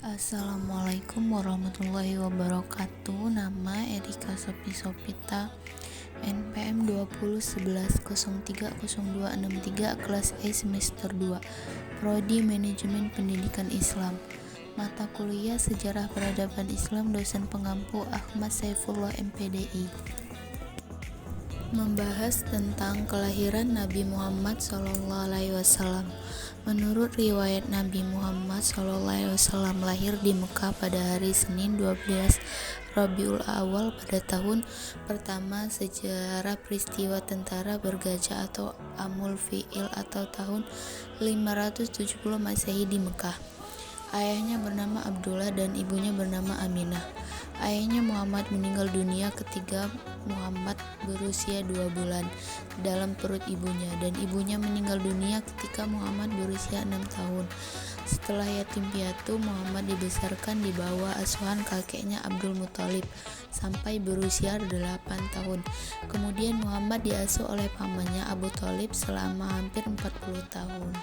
Assalamualaikum warahmatullahi wabarakatuh. Nama Erika Sopi Sopita, NPM 2011030263, kelas E semester 2, Prodi Manajemen Pendidikan Islam. Mata kuliah Sejarah Peradaban Islam, dosen pengampu Ahmad Saifullah MPDI. Membahas tentang kelahiran Nabi Muhammad SAW. Menurut riwayat, Nabi Muhammad SAW lahir di Mekah pada hari Senin 12 Rabiul Awal pada tahun pertama sejarah peristiwa tentara bergajah atau Amul Fiil atau tahun 570 Masehi di Mekah. Ayahnya bernama Abdullah dan ibunya bernama Aminah. Ayahnya Muhammad meninggal dunia ketika Muhammad berusia 2 bulan dalam perut ibunya, dan ibunya meninggal dunia ketika Muhammad berusia 6 tahun. Setelah yatim piatu, Muhammad dibesarkan di bawah asuhan kakeknya Abdul Muthalib sampai berusia 8 tahun. Kemudian Muhammad diasuh oleh pamannya Abu Thalib selama hampir 40 tahun.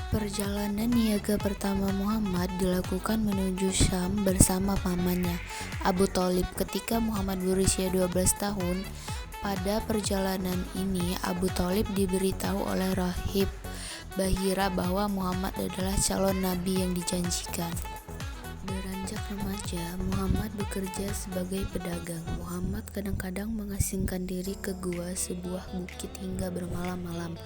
Perjalanan niaga pertama Muhammad dilakukan menuju Syam bersama pamannya, Abu Thalib, ketika Muhammad berusia 12 tahun. Pada perjalanan ini, Abu Thalib diberitahu oleh rahib Bahira bahwa Muhammad adalah calon nabi yang dijanjikan. Beranjak remaja, Muhammad bekerja sebagai pedagang. Muhammad kadang-kadang mengasingkan diri ke gua sebuah bukit hingga bermalam-malam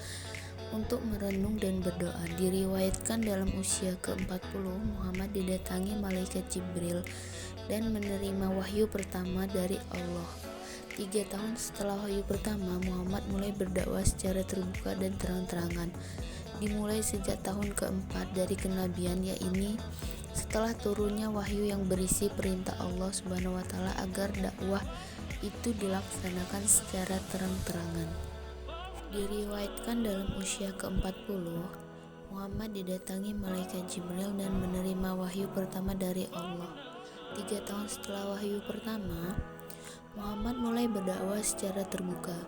untuk merenung dan berdoa. Diriwayatkan dalam usia ke-40, Muhammad didatangi malaikat Jibril dan menerima wahyu pertama dari Allah. 3 tahun setelah wahyu pertama, Muhammad mulai berdakwah secara terbuka dan terang-terangan. Dimulai sejak tahun ke-4 dari kenabian, yaitu setelah turunnya wahyu yang berisi perintah Allah Subhanahu wa Ta'ala agar dakwah itu dilaksanakan secara terang-terangan. Diriwayatkan dalam usia ke-40, Muhammad didatangi malaikat Jibril dan menerima wahyu pertama dari Allah. 3 tahun setelah wahyu pertama, Muhammad mulai berdakwah secara terbuka,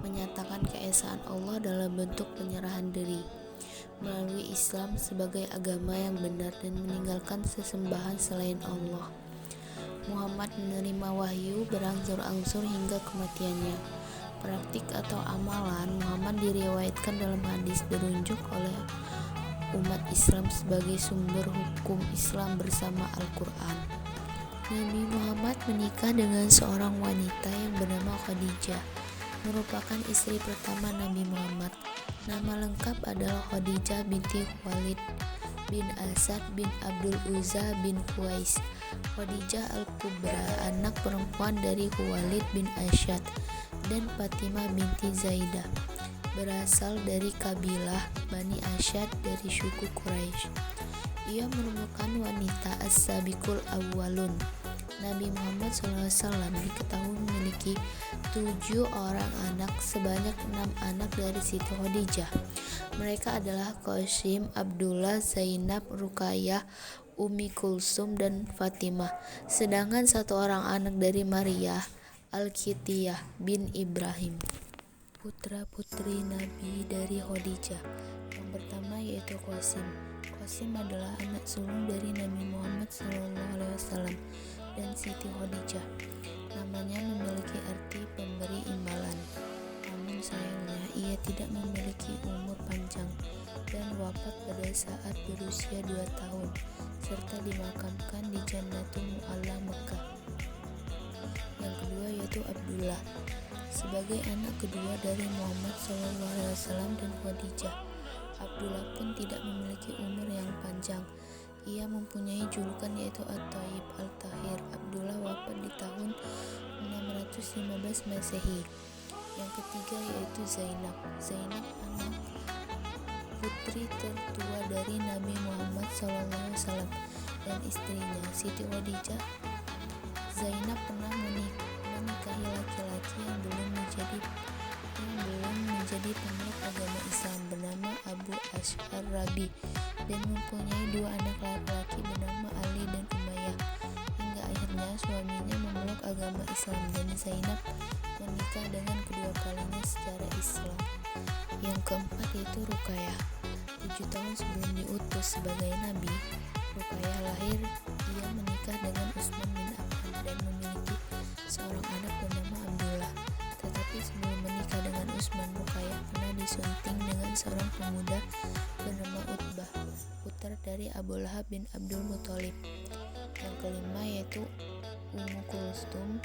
menyatakan keesaan Allah dalam bentuk penyerahan diri melalui Islam sebagai agama yang benar dan meninggalkan sesembahan selain Allah. Muhammad menerima wahyu berangsur-angsur hingga kematiannya. Praktik atau amalan Muhammad diriwayatkan dalam hadis dirujuk oleh umat Islam sebagai sumber hukum Islam bersama Al-Quran. Nabi Muhammad menikah dengan seorang wanita yang bernama Khadijah, merupakan istri pertama Nabi Muhammad. Nama lengkap adalah Khadijah binti Khuwailid bin Asad bin Abdul Uzza bin Qais. Khadijah Al-Kubra, anak perempuan dari Khuwailid bin Asad dan Fatimah binti Zaidah, berasal dari kabilah Bani Asyad dari suku Quraisy. Ia merupakan wanita as-sabiqul awwalun. Nabi Muhammad SAW diketahui memiliki 7 orang anak, sebanyak 6 anak dari Siti Khadijah. Mereka adalah Qasim, Abdullah, Zainab, Ruqayyah, Ummi Kulsum, dan Fatimah. Sedangkan 1 orang anak dari Maria Al-Qibtiyah bin Ibrahim. Putra-putri Nabi dari Khadijah. Yang pertama yaitu Qasim. Qasim adalah anak sulung dari Nabi Muhammad SAW dan Siti Khadijah. Namanya memiliki arti pemberi imbalan. Namun sayangnya ia tidak memiliki umur panjang dan wafat pada saat berusia 2 tahun serta dimakamkan di Jannatul Mu'alla, Mekah. Yang kedua yaitu Abdullah, sebagai anak kedua dari Muhammad SAW dan Khadijah. Abdullah pun tidak memiliki umur yang panjang. Ia mempunyai julukan yaitu At-Thayyib Al-Tahir. Abdullah wafat di tahun 615 Masehi. Yang ketiga yaitu Zainab. Zainab anak putri tertua dari Nabi Muhammad SAW dan istrinya Siti Khadijah. Zainab pernah menikahi laki-laki yang belum menjadi pemeluk agama Islam bernama Abu Ash'ar Rabi dan mempunyai 2 anak laki-laki bernama Ali dan Umayyah. Hingga akhirnya suaminya memeluk agama Islam dan Zainab menikah dengan kedua kalinya secara Islam. Yang keempat yaitu Ruqayyah. 7 tahun sebelum diutus sebagai nabi, Ruqayyah lahir terakhir ia menikah dengan Utsman bin Affan dan memiliki seorang anak bernama Abdullah. Tetapi sebelum menikah dengan Utsman, Ruqayyah pernah disunting dengan seorang pemuda bernama Utbah, putra dari Abu Lahab bin Abdul Muthalib. Yang kelima yaitu Ummu Kulsum.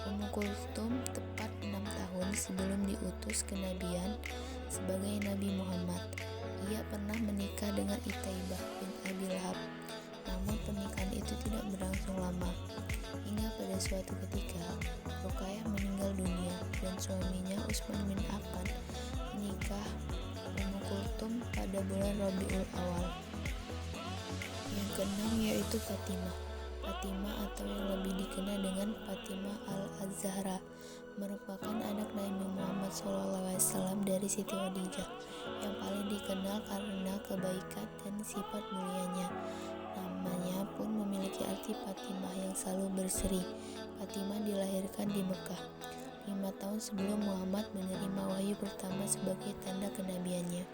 Ummu Kulsum tepat 6 tahun sebelum diutus kenabian sebagai Nabi Muhammad. Ia pernah menikah dengan Itaibah bin Abi Lahab, namun pernikahan itu tidak berlangsung lama. Hingga pada suatu ketika, Ruqayyah meninggal dunia dan suaminya Utsman bin Affan menikah Ummu Kulsum pada bulan Rabiul Awal. Yang keenam yaitu Fatimah. Fatimah atau yang lebih dikenal dengan Fatimah al-Zahra merupakan anak Nabi Muhammad SAW dari Siti Khadijah yang paling dikenal karena kebaikan dan sifat mulianya. Namanya pun memiliki arti Fatimah yang selalu berseri. Fatimah dilahirkan di Mekah 5 tahun sebelum Muhammad menerima wahyu pertama sebagai tanda kenabiannya.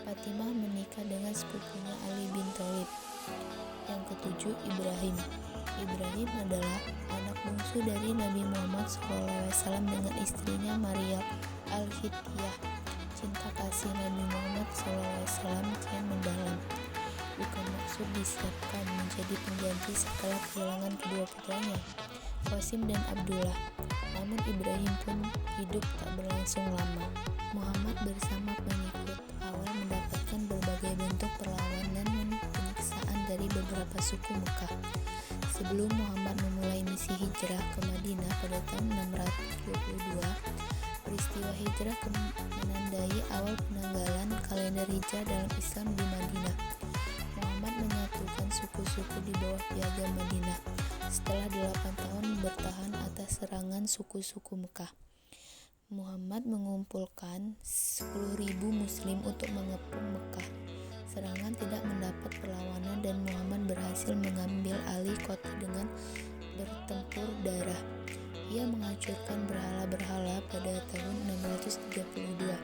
Fatimah menikah dengan sepupunya Ali bin Thalib. Yang ketujuh, Ibrahim. Ibrahim adalah anak bungsu dari Nabi Muhammad SAW dengan istrinya Maria al-Hittiyah. Cinta kasih Nabi Muhammad SAW kian mendalam. Bukan maksud disiapkan menjadi pengganti setelah kehilangan kedua putranya, Qasim dan Abdullah. Namun Ibrahim pun hidup tak berlangsung lama. Muhammad bersama pengikut awal mendapatkan berbagai bentuk perlawanan dan penyiksaan dari beberapa suku Mekah. Sebelum Muhammad memulai misi hijrah ke Madinah pada tahun 622, peristiwa hijrah menandai awal penanggalan kalender hijrah dalam Islam di Madinah. Muhammad menyatukan suku-suku di bawah piagam Madinah setelah 8 tahun bertahan atas serangan suku-suku Mekah. Muhammad mengumpulkan 10.000 muslim untuk mengepung Mekah. Serangan tidak mendapat perlawanan dan Muhammad berhasil mengambil alih kota dengan bertempur darah. Ia menghancurkan berhala-berhala pada tahun 632.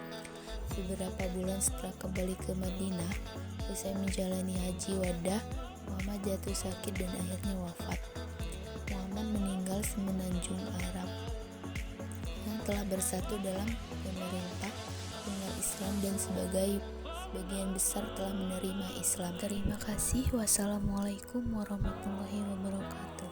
Beberapa bulan setelah kembali ke Madinah, usai menjalani haji wadah, Muhammad jatuh sakit dan akhirnya wafat. Muhammad meninggal semenanjung Arab yang telah bersatu dalam pemerintah dengan Islam dan sebagian besar telah menerima Islam. Terima kasih. Wassalamualaikum warahmatullahi wabarakatuh.